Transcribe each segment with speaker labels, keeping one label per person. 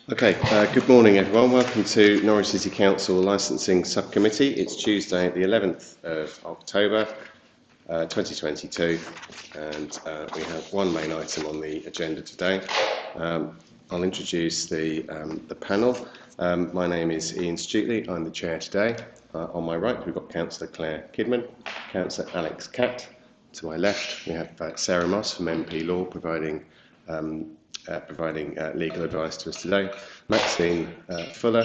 Speaker 1: Okay, good morning everyone. Welcome to Norwich City Council Licensing Subcommittee. It's Tuesday the 11th of October 2022 and we have one main item on the agenda today. I'll introduce the panel. My name is Ian Stuteley, I'm the chair today. On my right we've got Councillor Claire Kidman, Councillor Alex Catt. To my left we have Sarah Moss from MP Law providing legal advice to us today, Maxine Fuller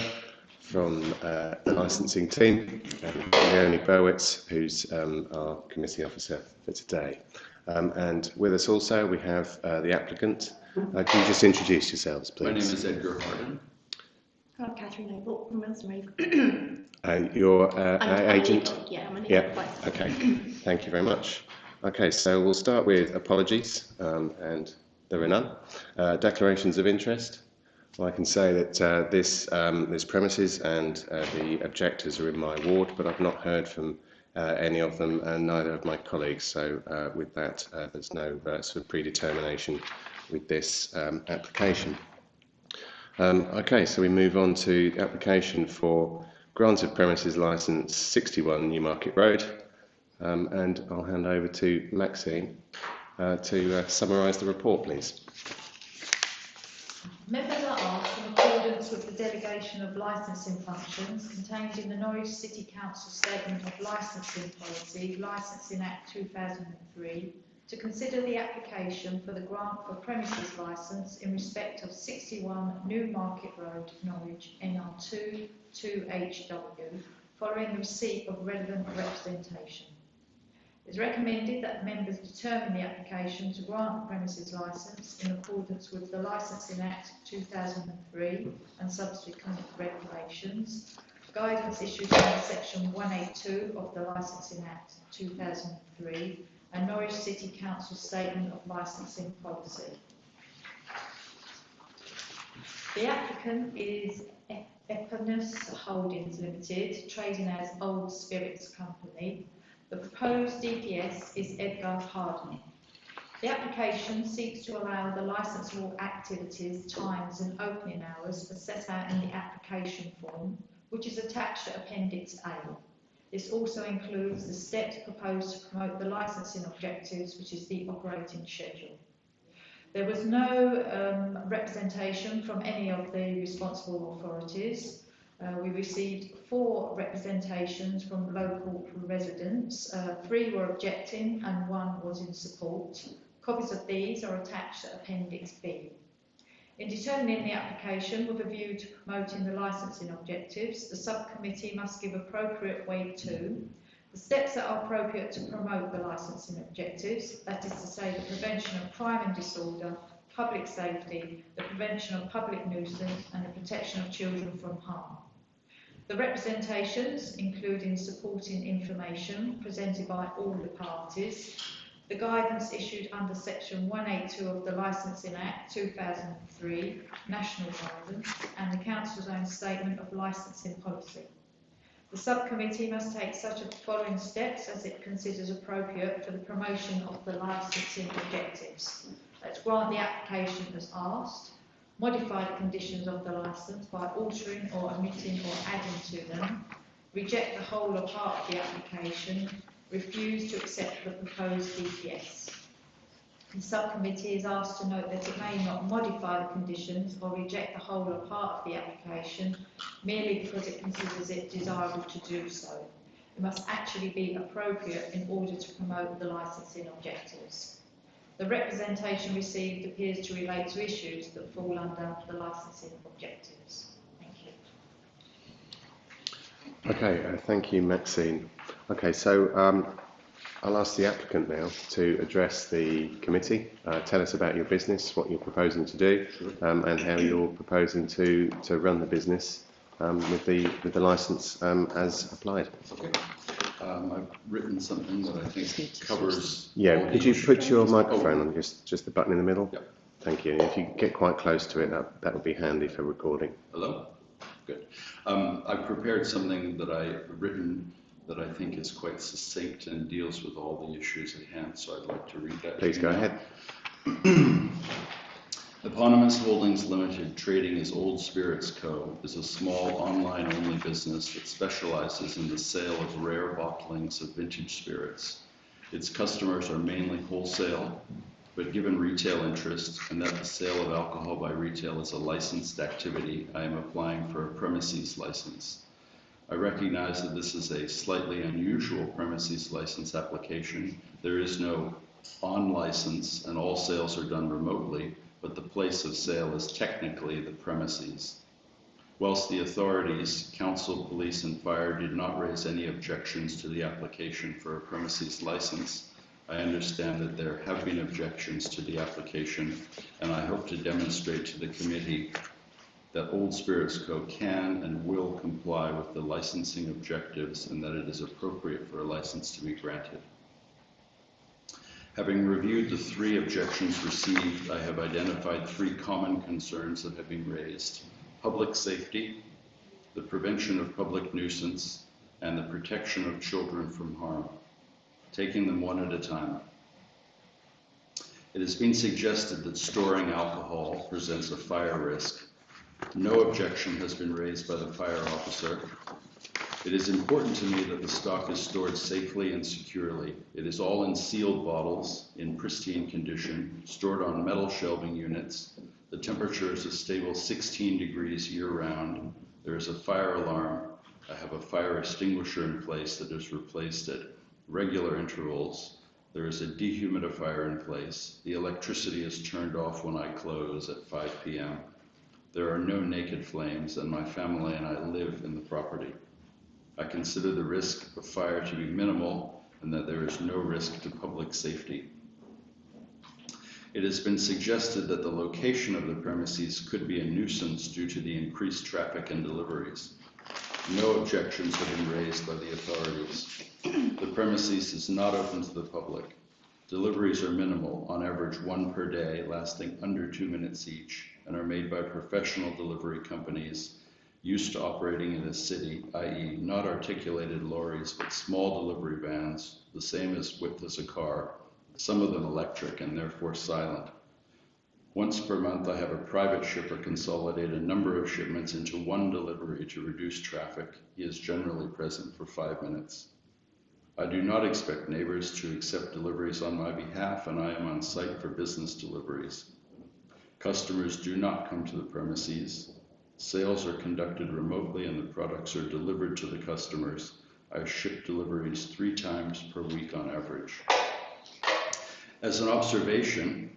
Speaker 1: from the licensing team, and Leonie Berwitz, who's our committee officer for today. And with us also we have the applicant. Can you just introduce yourselves, please?
Speaker 2: My name is Edgar Harden.
Speaker 3: I'm Catherine Noble from Milsbury.
Speaker 1: Your agent?
Speaker 3: Yeah, I'm an
Speaker 1: yeah. Okay, thank you very much. Okay, so we'll start with apologies, and there are none. Declarations of interest. Well, I can say that this premises and the objectors are in my ward, but I've not heard from any of them, and neither of my colleagues. So with that, there's no sort of predetermination with this application. Okay, so we move on to the application for granted premises licence 61 Newmarket Road, and I'll hand over to Maxine to summarise the report, please.
Speaker 4: Members are asked, in accordance with the delegation of licensing functions contained in the Norwich City Council Statement of Licensing Policy, Licensing Act 2003, to consider the application for the grant for premises licence in respect of 61 Newmarket Road, Norwich, NR2 2HW, following the receipt of relevant representation. It is recommended that members determine the application to grant the premises licence in accordance with the Licensing Act 2003 and subsequent regulations, guidance issued under Section 182 of the Licensing Act 2003 and Norwich City Council Statement of Licensing Policy. The applicant is Eponus Holdings Limited, trading as Old Spirits Company. The proposed DPS is Edgar Harden. The application seeks to allow the licensable activities, times and opening hours as set out in the application form, which is attached to Appendix A. This also includes the steps proposed to promote the licensing objectives, which is the operating schedule. There was no representation from any of the responsible authorities. We received 4 representations from local residents, 3 were objecting and 1 was in support. Copies of these are attached to Appendix B. In determining the application with a view to promoting the licensing objectives, the subcommittee must give appropriate weight to the steps that are appropriate to promote the licensing objectives, that is to say the prevention of crime and disorder, public safety, the prevention of public nuisance and the protection of children from harm. The representations, including supporting information presented by all the parties, the guidance issued under Section 182 of the Licensing Act 2003, National Guidance, and the Council's own Statement of Licensing Policy. The subcommittee must take such of the following steps as it considers appropriate for the promotion of the licensing objectives. Let's grant the application as asked, modify the conditions of the licence by altering or omitting or adding to them, reject the whole or part of the application, refuse to accept the proposed DPS. The subcommittee is asked to note that it may not modify the conditions or reject the whole or part of the application merely because it considers it desirable to do so. It must actually be appropriate in order to promote the licensing objectives. The representation received appears to relate to issues that fall under the licensing objectives. Thank you.
Speaker 1: Okay, thank you, Maxine. Okay, so I'll ask the applicant now to address the committee. Tell us about your business, what you're proposing to do, and how you're proposing to run the business with the licence as applied.
Speaker 2: Okay. I've written something that I think covers.
Speaker 1: Yeah, could you put your microphone on just the button in the middle?
Speaker 2: Yep.
Speaker 1: Thank you. If you get quite close to it, that would be handy for recording.
Speaker 2: Hello? Good. I've prepared something that I've written that I think is quite succinct and deals with all the issues at hand, so I'd like to read that.
Speaker 1: Please go ahead.
Speaker 2: Eponymous Holdings Limited, trading as Old Spirits Co., is a small online-only business that specializes in the sale of rare bottlings of vintage spirits. Its customers are mainly wholesale, but given retail interest and that the sale of alcohol by retail is a licensed activity, I am applying for a premises license. I recognize that this is a slightly unusual premises license application. There is no on-license and all sales are done remotely, but the place of sale is technically the premises. Whilst the authorities, council, police and fire did not raise any objections to the application for a premises license, I understand that there have been objections to the application, and I hope to demonstrate to the committee that Old Spirits Co. can and will comply with the licensing objectives and that it is appropriate for a license to be granted. Having reviewed the 3 objections received, I have identified 3 common concerns that have been raised: public safety, the prevention of public nuisance, and the protection of children from harm. Taking them one at a time. It has been suggested that storing alcohol presents a fire risk. No objection has been raised by the fire officer. It is important to me that the stock is stored safely and securely. It is all in sealed bottles, in pristine condition, stored on metal shelving units. The temperature is a stable 16 degrees year-round. There is a fire alarm. I have a fire extinguisher in place that is replaced at regular intervals. There is a dehumidifier in place. The electricity is turned off when I close at 5 p.m. There are no naked flames, and my family and I live in the property. I consider the risk of fire to be minimal and that there is no risk to public safety. It has been suggested that the location of the premises could be a nuisance due to the increased traffic and deliveries. No objections have been raised by the authorities. The premises is not open to the public. Deliveries are minimal, on average 1 per day, lasting under 2 minutes each, and are made by professional delivery companies used to operating in a city, i.e. not articulated lorries, but small delivery vans, the same width as a car, some of them electric and therefore silent. Once per month, I have a private shipper consolidate a number of shipments into one delivery to reduce traffic. He is generally present for 5 minutes. I do not expect neighbors to accept deliveries on my behalf, and I am on site for business deliveries. Customers do not come to the premises. Sales are conducted remotely and the products are delivered to the customers. I ship deliveries 3 times per week on average. As an observation,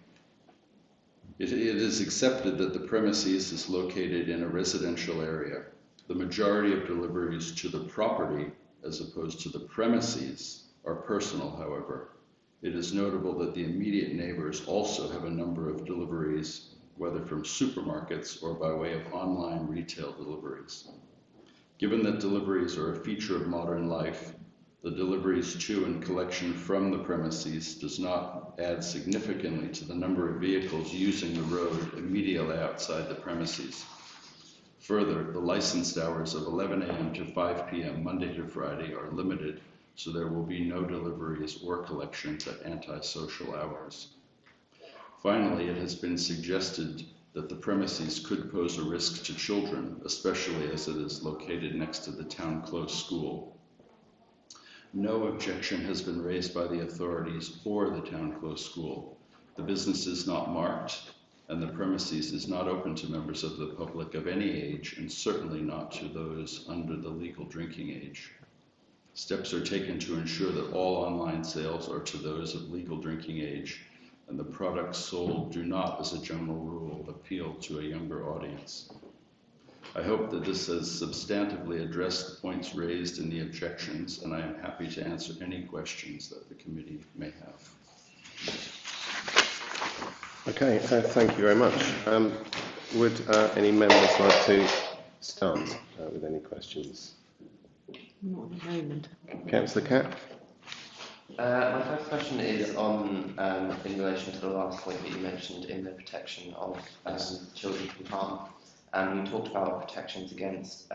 Speaker 2: it is accepted that the premises is located in a residential area. The majority of deliveries to the property, as opposed to the premises, are personal, however. It is notable that the immediate neighbors also have a number of deliveries, whether from supermarkets or by way of online retail deliveries. Given that deliveries are a feature of modern life, the deliveries to and collection from the premises does not add significantly to the number of vehicles using the road immediately outside the premises. Further, the licensed hours of 11 a.m. to 5 p.m. Monday to Friday are limited, so there will be no deliveries or collections at antisocial hours. Finally, it has been suggested that the premises could pose a risk to children, especially as it is located next to the town close school. No objection has been raised by the authorities for the town close school. The business is not marked, and the premises is not open to members of the public of any age, and certainly not to those under the legal drinking age. Steps are taken to ensure that all online sales are to those of legal drinking age, and the products sold do not, as a general rule, appeal to a younger audience. I hope that this has substantively addressed the points raised in the objections, and I am happy to answer any questions that the committee may have.
Speaker 1: Okay, thank you very much. Would any members like to start with any questions?
Speaker 3: Not at the moment.
Speaker 1: Councillor Catt?
Speaker 5: My first question is on, in relation to the last point that you mentioned in the protection of children from harm. You talked about protections against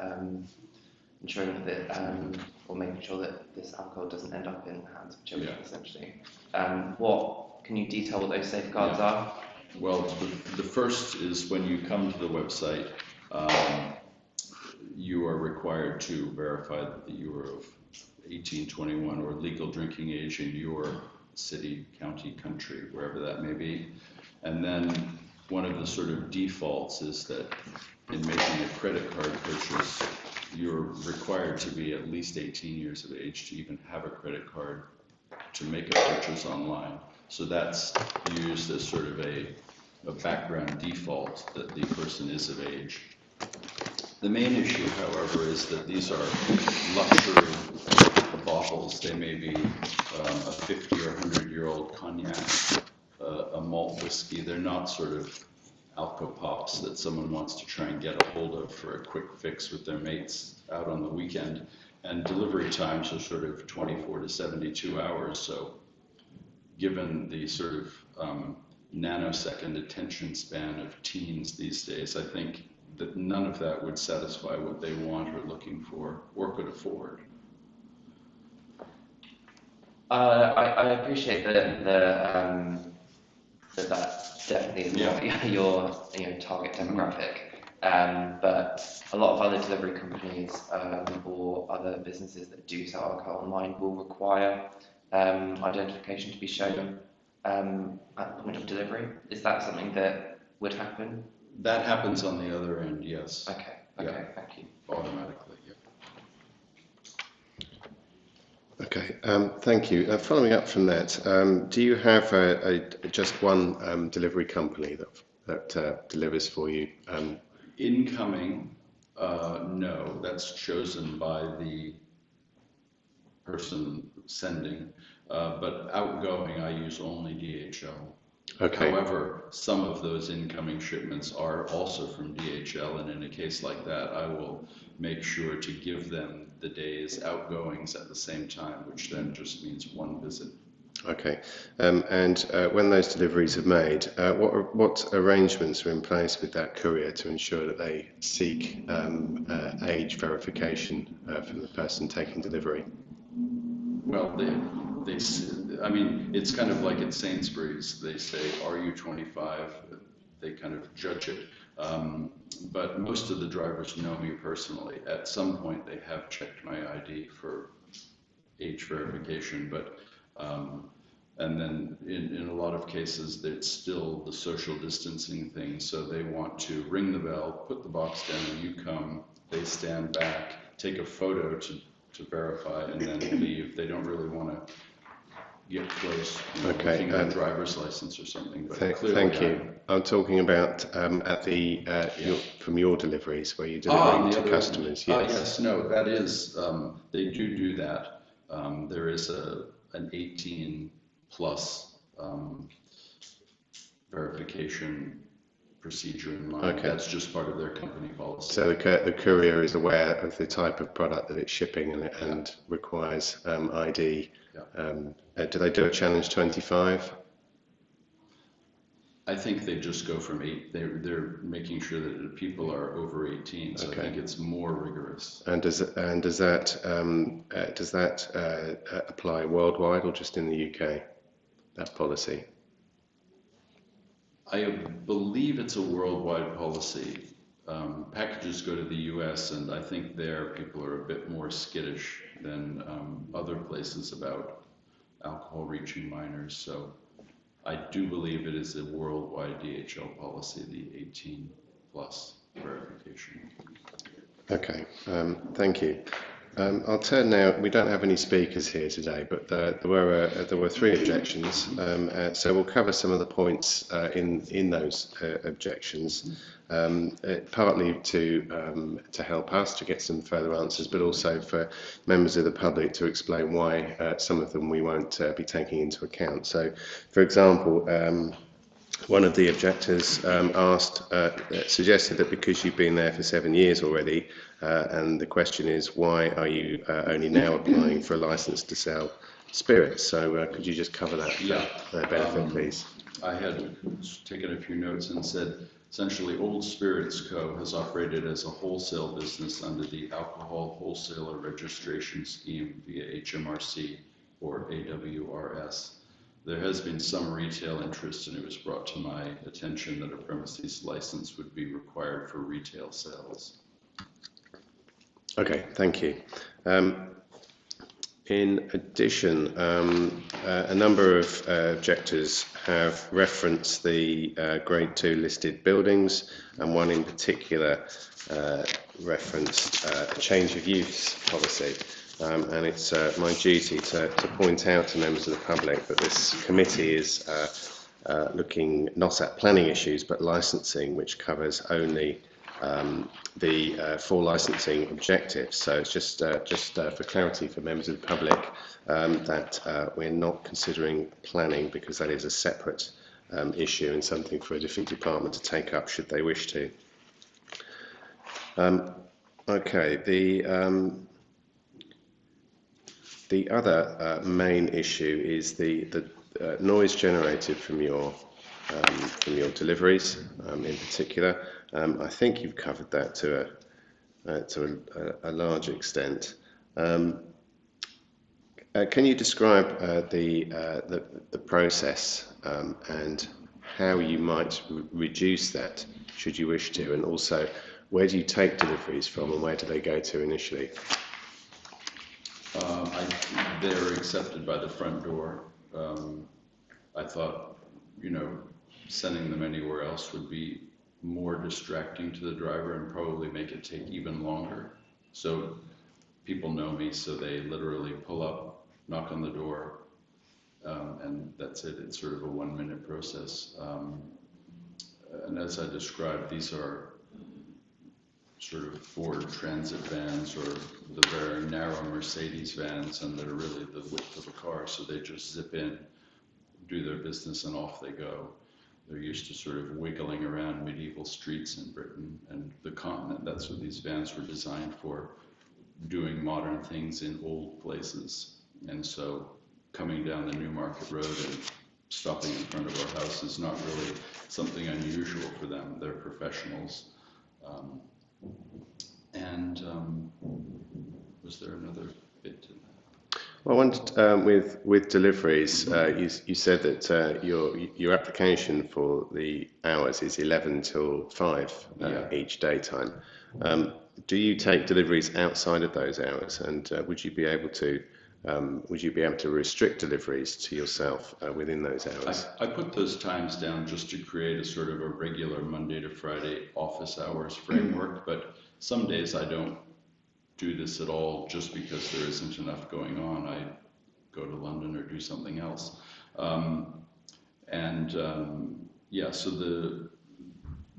Speaker 5: ensuring that, or making sure that this alcohol doesn't end up in the hands of children, essentially. Can you detail what those safeguards are?
Speaker 2: Well, the first is when you come to the website, you are required to verify that you are of 18, 21 or legal drinking age in your city, county, country, wherever that may be. And then one of the sort of defaults is that in making a credit card purchase, you're required to be at least 18 years of age to even have a credit card to make a purchase online. So that's used as sort of a background default that the person is of age. The main issue, however, is that these are luxury bottles. They may be a 50 or 100-year-old cognac, a malt whiskey. They're not sort of alcopops that someone wants to try and get a hold of for a quick fix with their mates out on the weekend. And delivery times are sort of 24 to 72 hours. So given the sort of nanosecond attention span of teens these days, I think that none of that would satisfy what they want or looking for or could afford.
Speaker 5: I appreciate that that's definitely not your target demographic, but a lot of other delivery companies or other businesses that do sell alcohol online will require identification to be shown at the point of delivery. Is that something that would happen?
Speaker 2: That happens on the other end, yes.
Speaker 5: Okay,
Speaker 2: Yeah.
Speaker 5: Thank you.
Speaker 2: Automatically, yeah.
Speaker 1: Okay, thank you. Following up from that, do you have just one delivery company that delivers for you?
Speaker 2: Incoming, no, that's chosen by the person sending, but outgoing I use only DHL.
Speaker 1: Okay.
Speaker 2: However, some of those incoming shipments are also from DHL, and in a case like that, I will make sure to give them the day's outgoings at the same time, which then just means one visit.
Speaker 1: Okay, and when those deliveries are made, what arrangements are in place with that courier to ensure that they seek age verification from the person taking delivery?
Speaker 2: Well, I mean, it's kind of like at Sainsbury's. They say, "Are you 25?" They kind of judge it. But most of the drivers know me personally. At some point, they have checked my ID for age verification, but and then in a lot of cases, it's still the social distancing thing. So they want to ring the bell, put the box down, you come, they stand back, take a photo to verify, and then leave. They don't really want to get close, looking at a driver's license or something. But
Speaker 1: thank you. I'm talking about at the from your deliveries where you deliver to customers.
Speaker 2: Yes, no, that is they do that. There is an 18 plus verification procedure in mind.
Speaker 1: Okay.
Speaker 2: That's just part of their company policy.
Speaker 1: So the courier is aware of the type of product that it's shipping and requires ID. Yeah. Do they do a challenge 25?
Speaker 2: I think they just go from 8. They're making sure that people are over 18. So I think it's more rigorous.
Speaker 1: And does that apply worldwide or just in the UK? That policy.
Speaker 2: I believe it's a worldwide policy. Packages go to the US, and I think there people are a bit more skittish than other places about alcohol reaching minors. So I do believe it is a worldwide DHL policy, the 18 plus verification.
Speaker 1: Okay, thank you. I'll turn now. We don't have any speakers here today, but there were 3 objections. So we'll cover some of the points in those objections, partly to help us to get some further answers, but also for members of the public to explain why some of them we won't be taking into account. So, for example, one of the objectors suggested that because you've been there for 7 years already, and the question is, why are you only now applying for a license to sell spirits? So could you just cover that for their benefit, please?
Speaker 2: I had taken a few notes and said, essentially, Old Spirits Co. has operated as a wholesale business under the Alcohol Wholesaler Registration Scheme via HMRC or AWRS. There has been some retail interest, and it was brought to my attention that a premises license would be required for retail sales.
Speaker 1: Okay, thank you. In addition, a number of objectors have referenced the Grade 2 listed buildings, and one in particular referenced a change of use policy. And it's my duty to point out to members of the public that this committee is looking not at planning issues but licensing, which covers only the full licensing objectives. So it's just for clarity for members of the public that we're not considering planning, because that is a separate issue and something for a different department to take up should they wish to. Okay, the other main issue is the noise generated from your deliveries, in particular. I think you've covered that to a large extent. Can you describe the process and how you might reduce that, should you wish to, and also where do you take deliveries from and where do they go to initially?
Speaker 2: They're accepted by the front door. I thought, sending them anywhere else would be more distracting to the driver and probably make it take even longer. So people know me, so they literally pull up, knock on the door, and that's it. It's sort of a 1-minute process. And as I described, these are sort of Ford Transit vans or the very narrow Mercedes vans, and they're really the width of a car, so they just zip in, do their business, and off they go. They're used to sort of wiggling around medieval streets in Britain and the continent. That's what these vans were designed for, doing modern things in old places. And so coming down the Newmarket Road and stopping in front of our house is not really something unusual for them. They're professionals. Was there another bit to that?
Speaker 1: Well, I wanted, with deliveries, you said that your application for the hours is 11 till 5 each daytime. Do you take deliveries outside of those hours, and would you be able to restrict deliveries to yourself within those hours?
Speaker 2: I put those times down just to create a sort of a regular Monday to Friday office hours framework, but some days I don't do this at all just because there isn't enough going on. I go to London or do something else. So the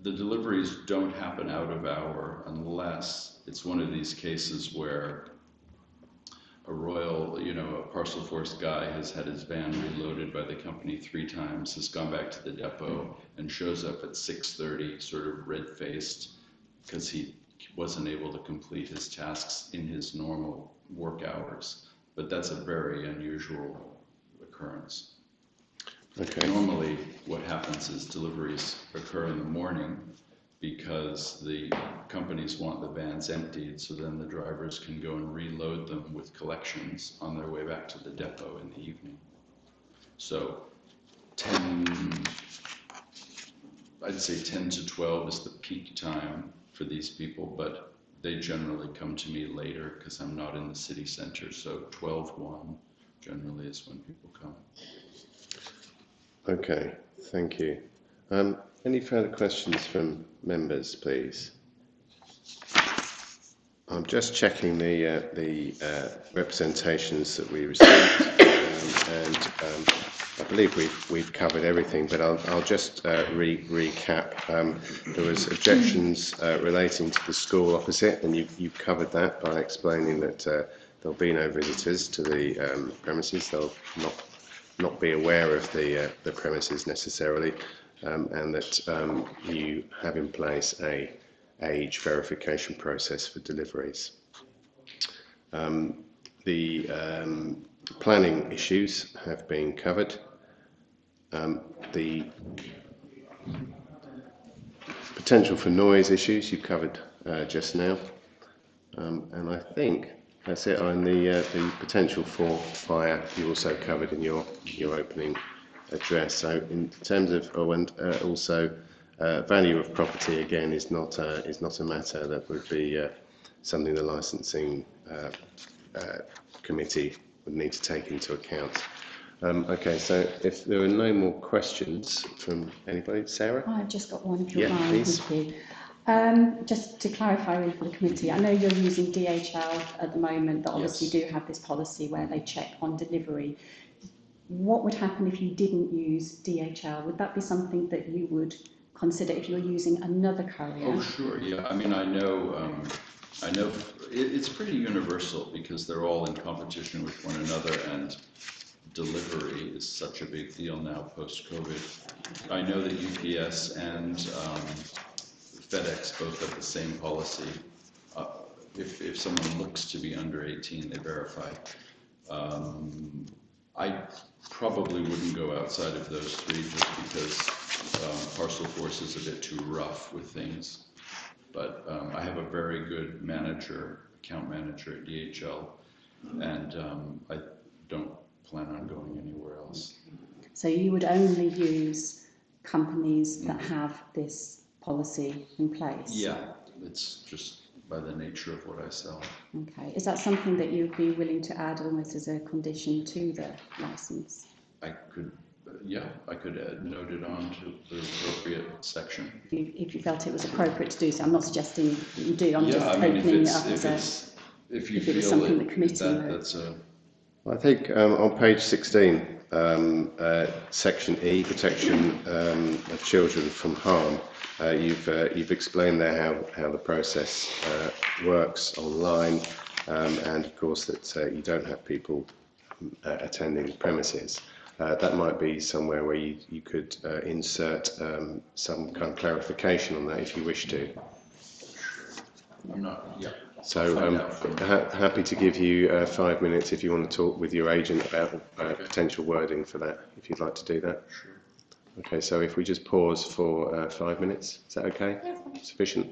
Speaker 2: deliveries don't happen out of hour unless it's one of these cases where a parcel force guy has had his van reloaded by the company 3 times, has gone back to the depot and shows up at 6:30, sort of red-faced, because he wasn't able to complete his tasks in his normal work hours. But that's a very unusual occurrence.
Speaker 1: Okay.
Speaker 2: Normally, what happens is deliveries occur in the morning because the companies want the vans emptied, so then the drivers can go and reload them with collections on their way back to the depot in the evening. So I'd say 10 to 12 is the peak time for these people, but they generally come to me later because I'm not in the city center, so 12:1 generally is when people come.
Speaker 1: Okay, thank you. Any further questions from members, please? I'm just checking the representations that we received, and I believe we've covered everything, but I'll just recap. There was objections relating to the school opposite, and you've covered that by explaining that there'll be no visitors to the premises. They'll not be aware of the premises necessarily, and that you have in place a age verification process for deliveries. The planning issues have been covered. The potential for noise issues you covered just now, and I think That's it. And the potential for fire you also covered in your opening address. So in terms of also value of property again is not a matter that would be something the licensing committee would need to take into account. Okay, so if there are no more questions from anybody, Sarah?
Speaker 6: I've just got one, if you
Speaker 1: Yeah,
Speaker 6: don't mind.
Speaker 1: please.
Speaker 6: Thank you. Just to clarify really for the committee, I know you're using DHL at the moment, that obviously
Speaker 2: Yes.
Speaker 6: do have this policy where they check on delivery. What would happen if you didn't use DHL? Would that be something that you would consider if you were using another courier?
Speaker 2: Oh, sure, yeah. I mean, I know it's pretty universal because they're all in competition with one another, and delivery is such a big deal now post-COVID. I know that UPS and FedEx both have the same policy. If someone looks to be under 18, they verify. I probably wouldn't go outside of those three just because Parcel Force is a bit too rough with things. But I have a very good account manager at DHL, and I don't plan on going anywhere else.
Speaker 6: So you would only use companies that have this policy in place?
Speaker 2: Yeah, it's just by the nature of what I sell.
Speaker 6: Okay. Is that something that you'd be willing to add almost as a condition to the licence?
Speaker 2: I could note it on to the appropriate section.
Speaker 6: If you felt it was appropriate to do so. I'm not suggesting that you do, I'm just
Speaker 2: I mean,
Speaker 6: opening it up
Speaker 2: if you
Speaker 6: if it was
Speaker 2: feel
Speaker 6: something the committee would.
Speaker 2: that's a...
Speaker 1: I think on page 16, section E, protection of children from harm, you've explained there how the process works online, and of course that you don't have people attending the premises. That might be somewhere where you could insert some kind of clarification on that if you wish to.
Speaker 2: I'm not, yeah.
Speaker 1: So happy to give you 5 minutes if you want to talk with your agent about potential wording for that, if you'd like to do that.
Speaker 2: Sure.
Speaker 1: Okay, so if we just pause for 5 minutes, is that okay? Sufficient?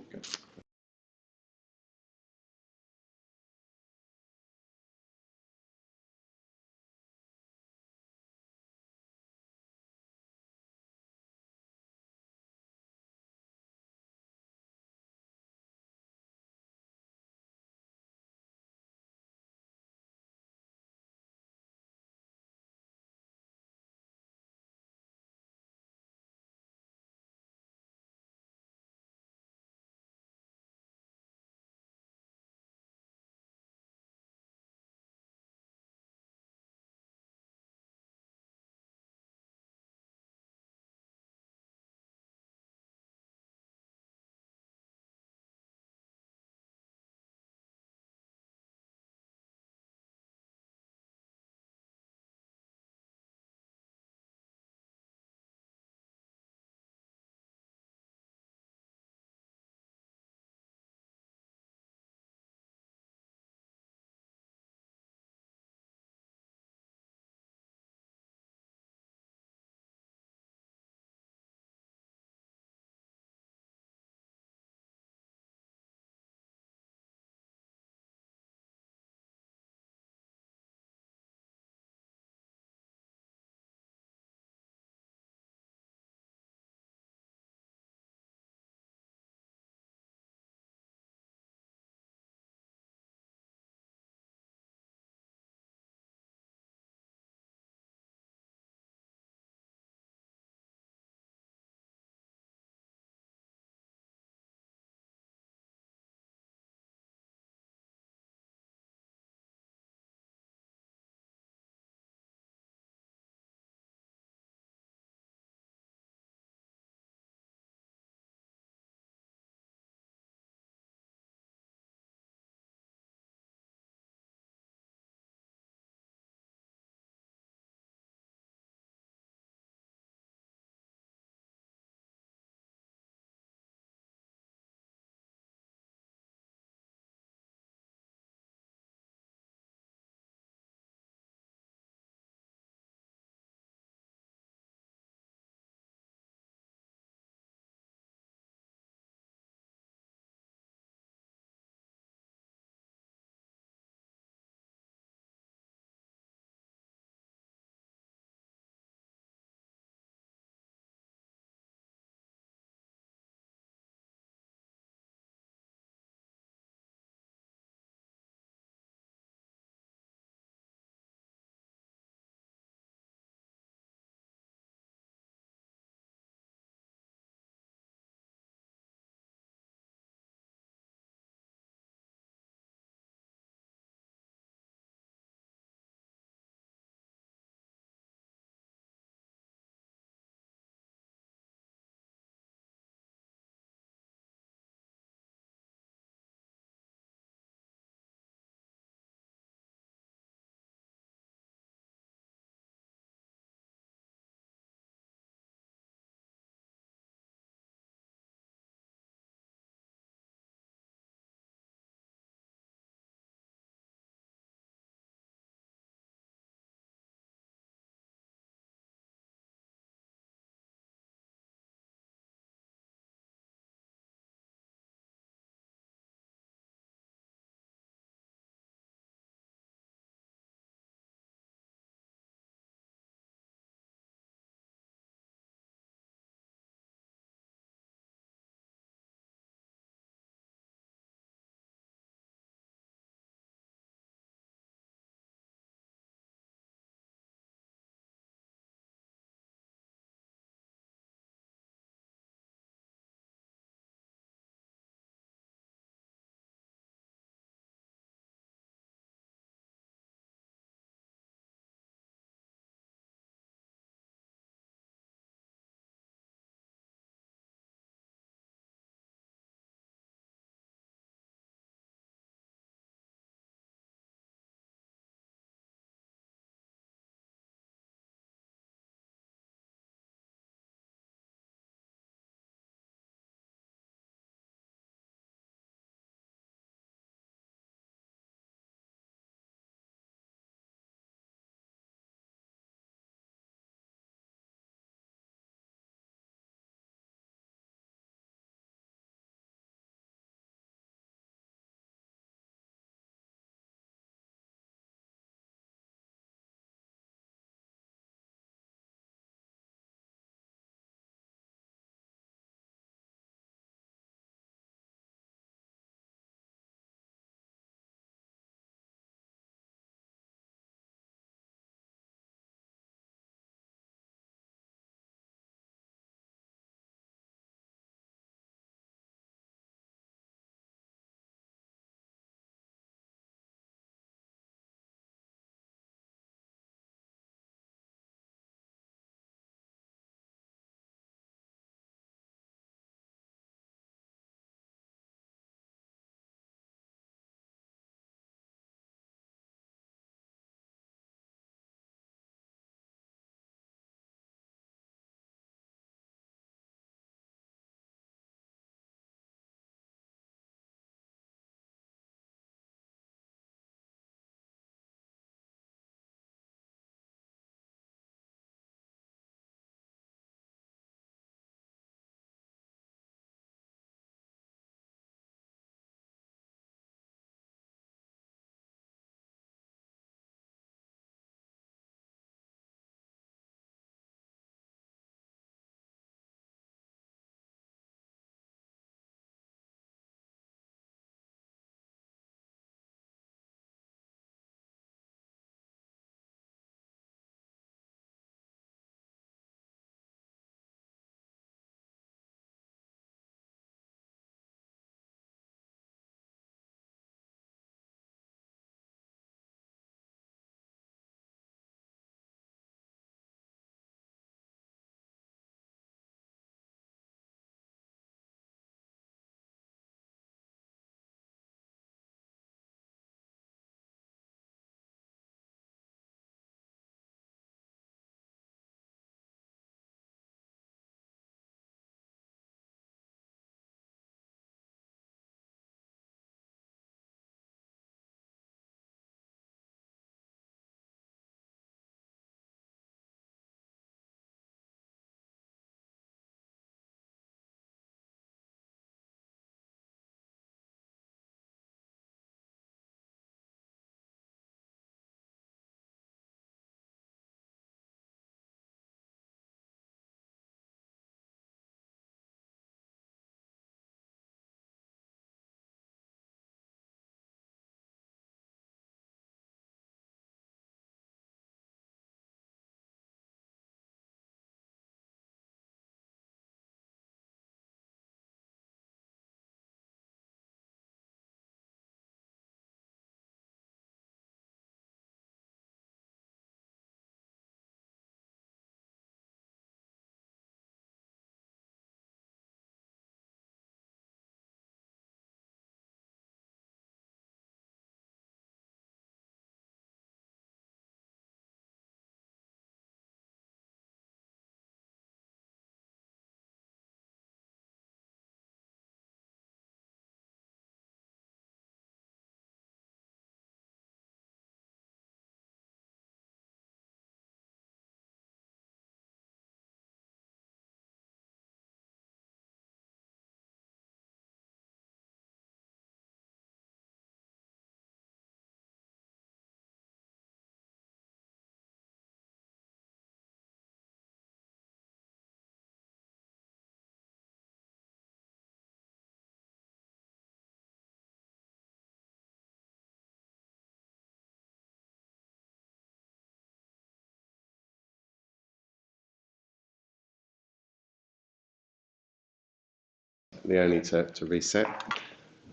Speaker 1: Leonie to reset.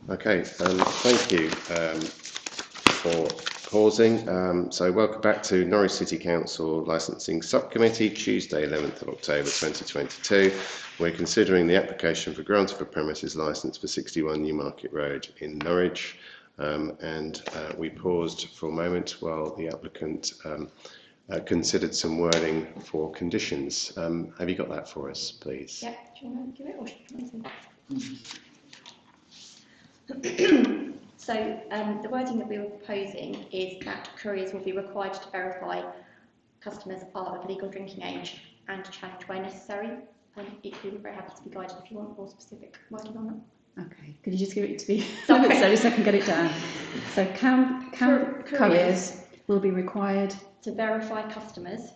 Speaker 1: Okay, thank you for pausing. So welcome back to Norwich City Council Licensing Subcommittee, Tuesday 11th of October 2022. We're considering the application for grant of a premises licence for 61 Newmarket Road in Norwich. We paused for a moment while the applicant considered some wording for conditions. Have you got that for us, please?
Speaker 7: Yeah, do you want to give it or should So the wording that we were proposing is that couriers will be required to verify customers are of legal drinking age and to challenge where necessary. Equally, we're very happy to be guided if you want more specific wording on that.
Speaker 6: Okay, could you just give it to me so I can get it down? So couriers will be required
Speaker 7: to verify customers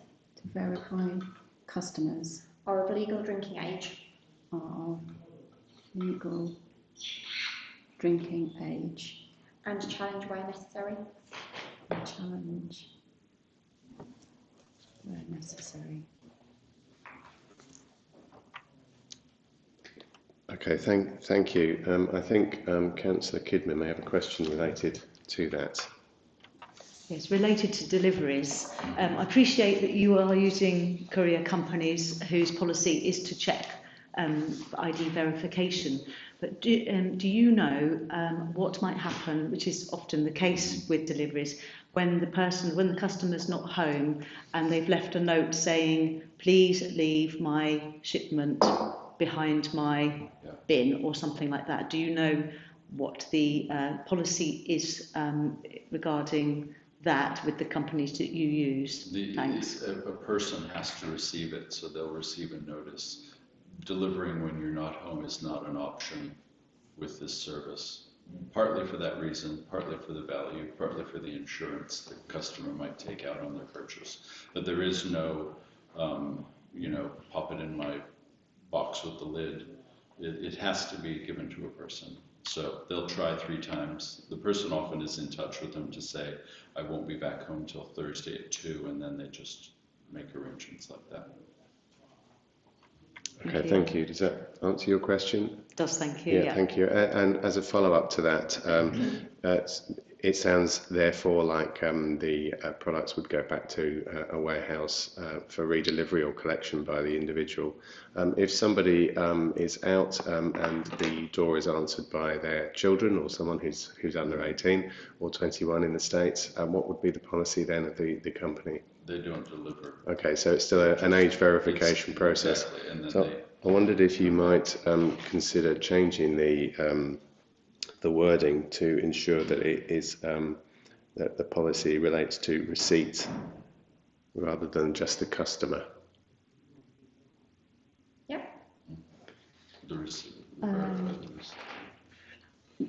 Speaker 7: are of legal drinking age and to challenge where necessary.
Speaker 1: Okay, thank you. I think Councillor Kidman may have a question related to that.
Speaker 3: Yes, related to deliveries. I appreciate that you are using courier companies whose policy is to check ID verification, but do you know what might happen, which is often the case with deliveries, when the customer's not home and they've left a note saying, please leave my shipment behind my bin or something like that? Do you know what the policy is regarding that with the companies that you use? Thanks.
Speaker 2: A person has to receive it, so they'll receive a notice. Delivering when you're not home is not an option with this service. Partly for that reason, partly for the value, partly for the insurance the customer might take out on their purchase. But there is no, pop it in my box with the lid. It has to be given to a person. So they'll try 3 times. The person often is in touch with them to say, I won't be back home till Thursday at 2, and then they just make arrangements like that.
Speaker 1: Okay, thank you. Does that answer your question?
Speaker 3: It does, thank you.
Speaker 1: Yeah, thank you. And as a follow-up to that, it sounds therefore like the products would go back to a warehouse for redelivery or collection by the individual. If somebody is out and the door is answered by their children or someone who's under 18 or 21 in the States, what would be the policy then of the company?
Speaker 2: They don't deliver.
Speaker 1: Okay, so it's still an age verification process.
Speaker 2: Exactly. And then
Speaker 1: so I wondered if you might consider changing the wording to ensure that it is that the policy relates to receipt rather than just the customer.
Speaker 7: Yep.
Speaker 2: The receipt.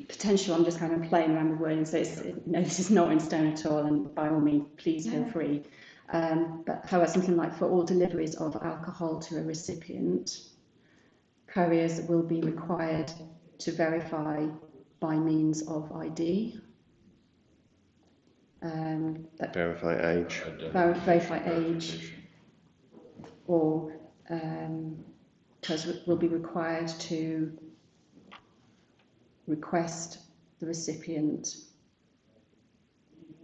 Speaker 6: Potential, I'm just kind of playing around with wording, so this is not in stone at all, and by all means, please feel free. But however, something like for all deliveries of alcohol to a recipient, couriers will be required to verify by means of ID.
Speaker 1: Verify age.
Speaker 6: Verify age, or will be required to request the recipient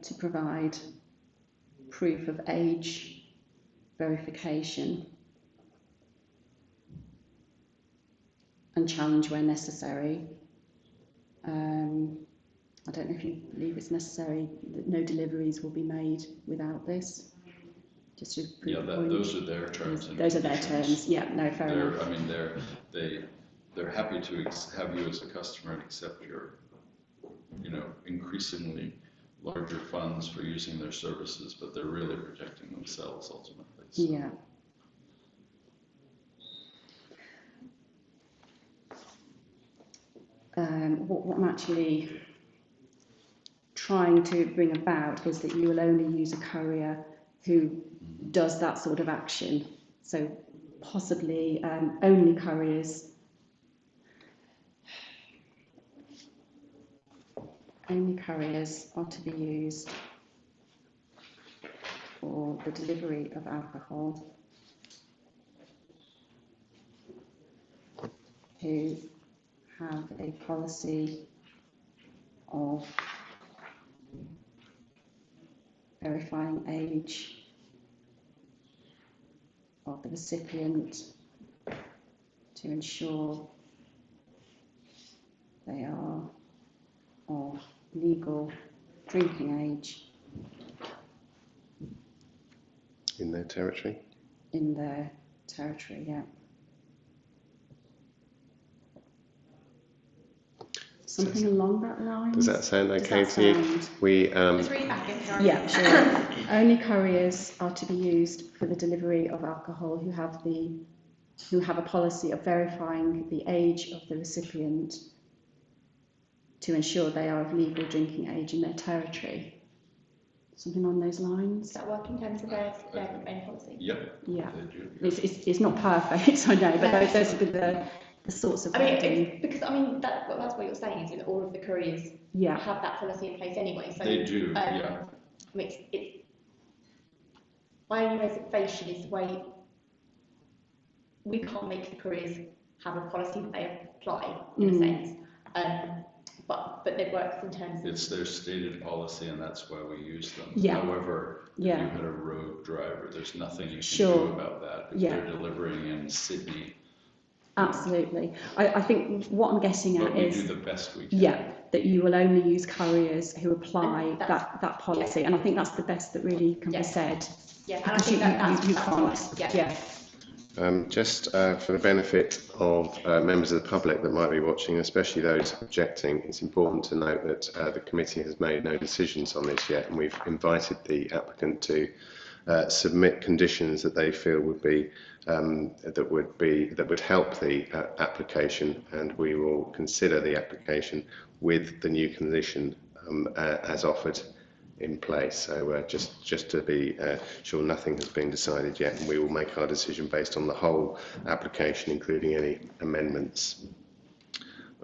Speaker 6: to provide proof of age verification and challenge where necessary. I don't know if you believe it's necessary that no deliveries will be made without this. Just to prove
Speaker 2: those are their terms.
Speaker 6: Those are their terms. Yeah, no, fair enough.
Speaker 2: I mean, they're happy to have you as a customer and accept your, increasingly larger funds for using their services, but they're really protecting themselves ultimately. So.
Speaker 6: Yeah. What I'm actually trying to bring about is that you will only use a courier who does that sort of action. So possibly only couriers are to be used for the delivery of alcohol who have a policy of verifying age of the recipient to ensure they are of legal drinking age
Speaker 1: In their territory.
Speaker 6: in their territory, yeah. Something along that line.
Speaker 1: Does that sound
Speaker 6: Does
Speaker 1: okay
Speaker 6: that
Speaker 1: to you?
Speaker 6: sound-
Speaker 1: We
Speaker 7: Just read back in, sorry.
Speaker 6: Yeah, sure. Only couriers are to be used for the delivery of alcohol who have a policy of verifying the age of the recipient to ensure they are of legal drinking age in their territory. Something on those lines.
Speaker 7: Does that work in terms of their main policy?
Speaker 2: Yep.
Speaker 6: Yeah.
Speaker 2: They do.
Speaker 6: It's not perfect, I know, but those would be the sorts of wording.
Speaker 7: Because that's what you're saying is that all of the couriers
Speaker 6: Yeah,
Speaker 7: have that policy in place anyway. So
Speaker 2: They do, yeah.
Speaker 7: I mean, my only reservation is the way we can't make the couriers have a policy that they apply in a sense. But it works in terms of
Speaker 2: It's their stated policy, and that's why we use them.
Speaker 6: Yeah.
Speaker 2: However, if
Speaker 6: Yeah.
Speaker 2: you had a rogue driver, there's nothing you can
Speaker 6: Sure.
Speaker 2: do about that. If
Speaker 6: Yeah.
Speaker 2: they're delivering in Sydney,
Speaker 6: absolutely. I think what I'm getting at
Speaker 2: but we
Speaker 6: is
Speaker 2: do the best we can.
Speaker 6: yeah, that you will only use couriers who apply
Speaker 7: And
Speaker 6: that policy, and I think that's the best that really can be said.
Speaker 7: yeah, and I
Speaker 6: Because
Speaker 7: think that's
Speaker 6: can't.
Speaker 7: fine.
Speaker 6: Yeah.
Speaker 1: just for the benefit of members of the public that might be watching, especially those objecting, it's important to note that the committee has made no decisions on this yet, and we've invited the applicant to submit conditions that they feel would be that would help the application, and we will consider the application with the new condition as offered in place. So just to be sure, nothing has been decided yet, and we will make our decision based on the whole application, including any amendments.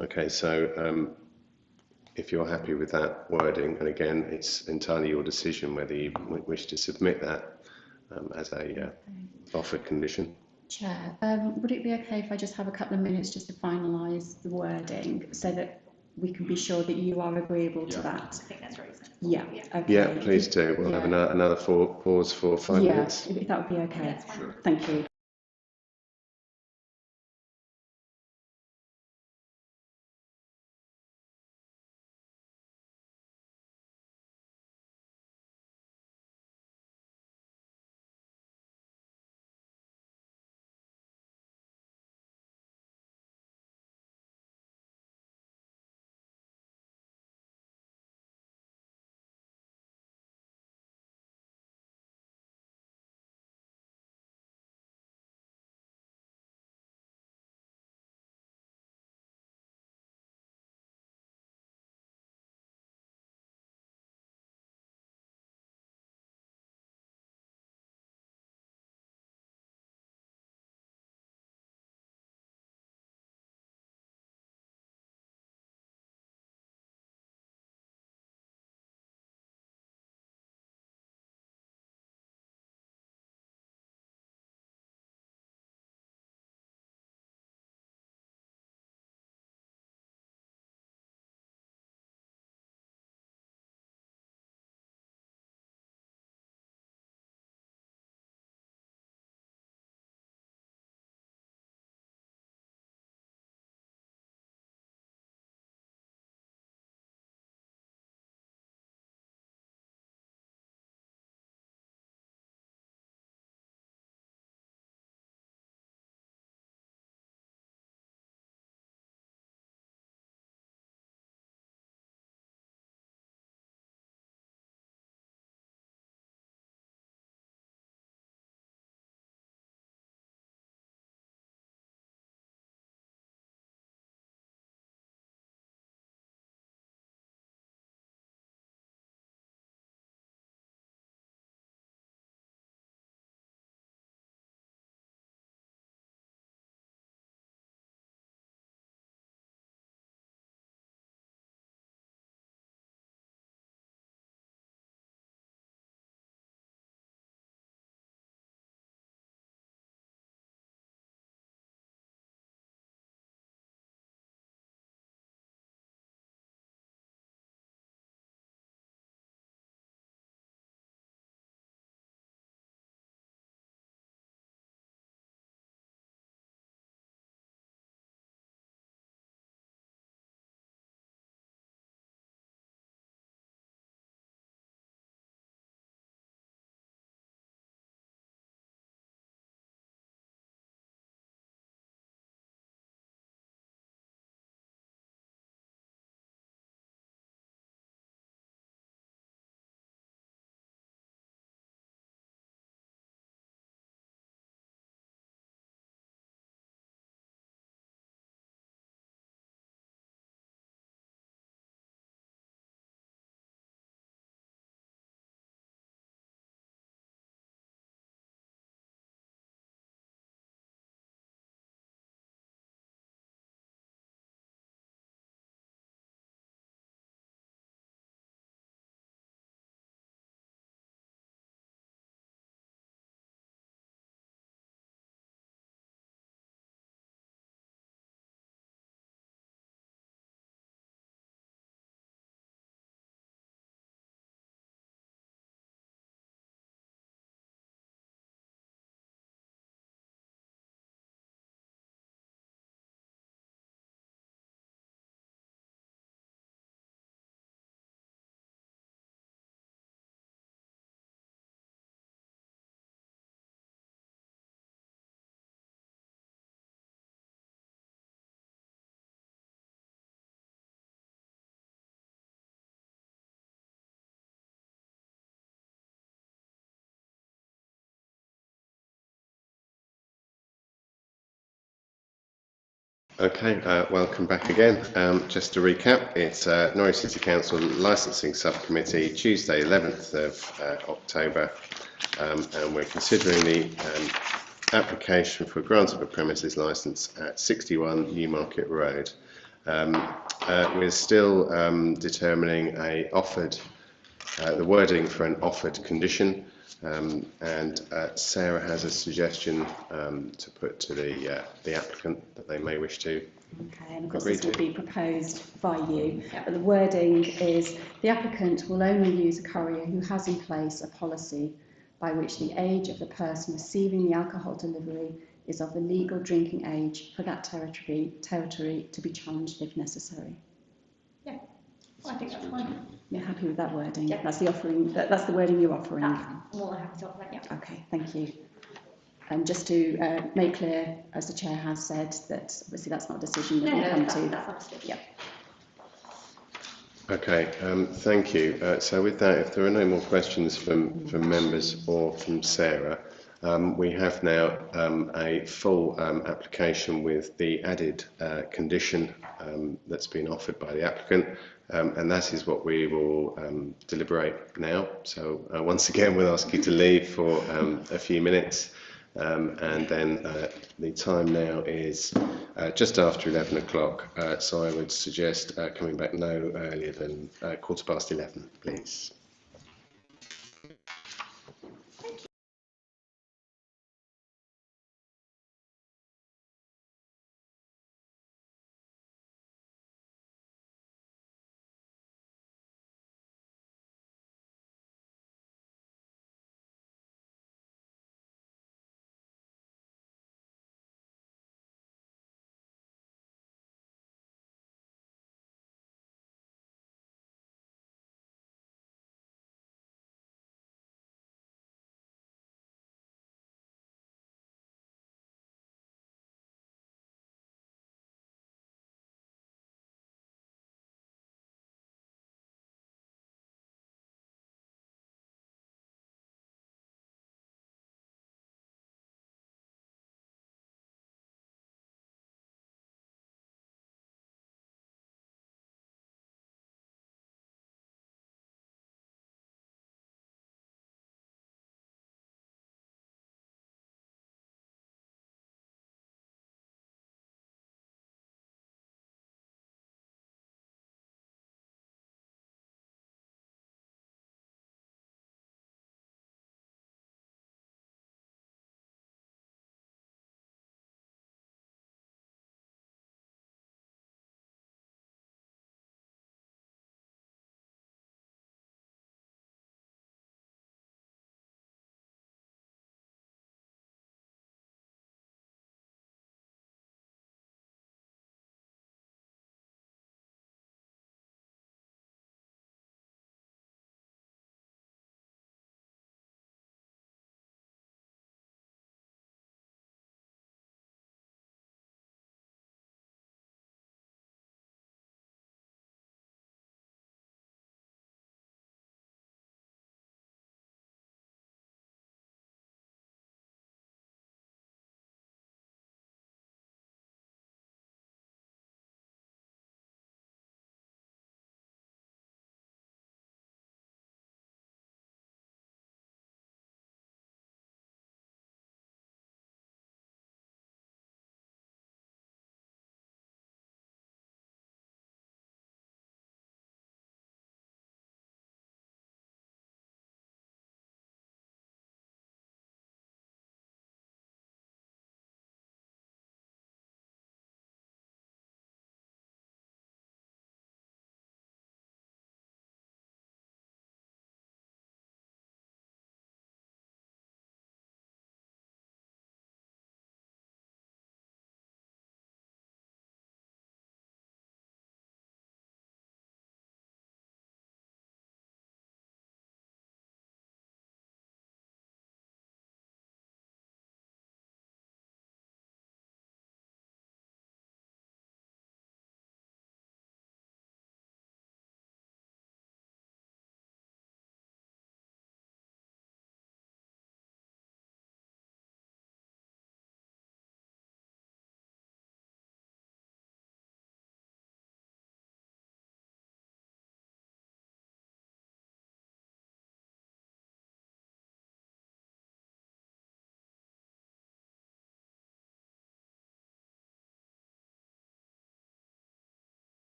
Speaker 1: Okay, so if you're happy with that wording, and again, it's entirely your decision whether you wish to submit that as a offered condition.
Speaker 6: Chair, would it be okay if I just have a couple of minutes just to finalise the wording so that we can be sure that you are agreeable to that?
Speaker 7: I think that's very sensible.
Speaker 6: Yeah. Okay.
Speaker 1: Yeah, please do. We'll have another pause for 5 minutes.
Speaker 6: If that would be okay.
Speaker 7: That's fine.
Speaker 2: Sure.
Speaker 6: Thank you.
Speaker 1: Okay, welcome back again. Just to recap, it's Norwich City Council Licensing Subcommittee, Tuesday 11th of October, and we're considering the application for grant of a premises licence at 61 Newmarket Road. We're still determining the wording for an offered condition, and Sarah has a suggestion to put to the applicant that they may wish to.
Speaker 6: Okay, and of course this will be proposed by you, but the wording is the applicant will only use a courier who has in place a policy by which the age of the person receiving the alcohol delivery is of the legal drinking age for that territory to be challenged if necessary.
Speaker 7: Yeah, I think that's fine.
Speaker 6: You're happy with that wording?
Speaker 7: Yeah.
Speaker 6: That's the offering. That's the wording you're offering.
Speaker 7: That's more than happy to offer that, yeah.
Speaker 6: Okay, thank you. And just to make clear, as the chair has said, that obviously that's not a decision that we come to.
Speaker 7: That's understood.
Speaker 6: Yeah.
Speaker 1: Okay, thank you. So with that, if there are no more questions from members or from Sarah, we have now a full application with the added condition that's been offered by the applicant, and that is what we will deliberate now. So once again, we'll ask you to leave for a few minutes, and then the time now is just after 11 o'clock, so I would suggest coming back no earlier than 11:15, please.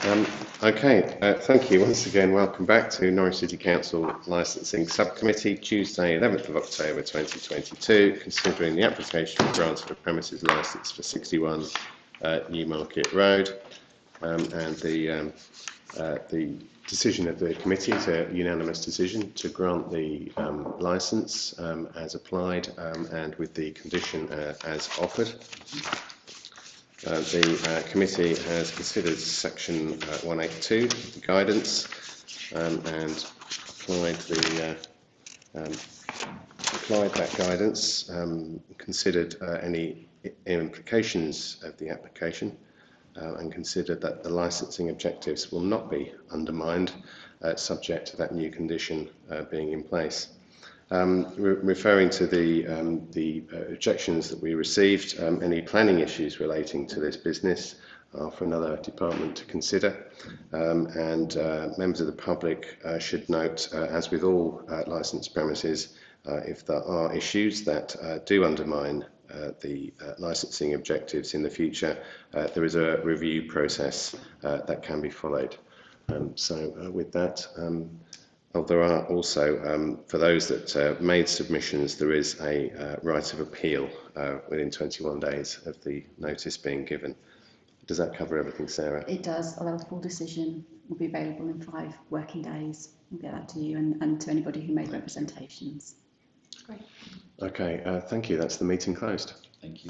Speaker 1: Okay, thank you once again. Welcome back to Norwich City Council Licensing Subcommittee, Tuesday 11th of October 2022, considering the application for grant of a premises licence for 61 Newmarket Road, and the decision of the committee is a unanimous decision to grant the licence as applied and with the condition as offered. The committee has considered section 182 of the guidance and applied that guidance, considered any implications of the application and considered that the licensing objectives will not be undermined subject to that new condition being in place. Referring to the objections that we received, any planning issues relating to this business are for another department to consider, and members of the public should note, as with all licensed premises, if there are issues that do undermine the licensing objectives in the future, there is a review process that can be followed. With that, there are also, for those that made submissions, there is a right of appeal within 21 days of the notice being given. Does that cover everything, Sarah?
Speaker 6: It does, although the full decision will be available in 5 working days. We'll get that to you and to anybody who made representations.
Speaker 7: Great.
Speaker 1: Okay, thank you. That's the meeting closed.
Speaker 2: Thank you.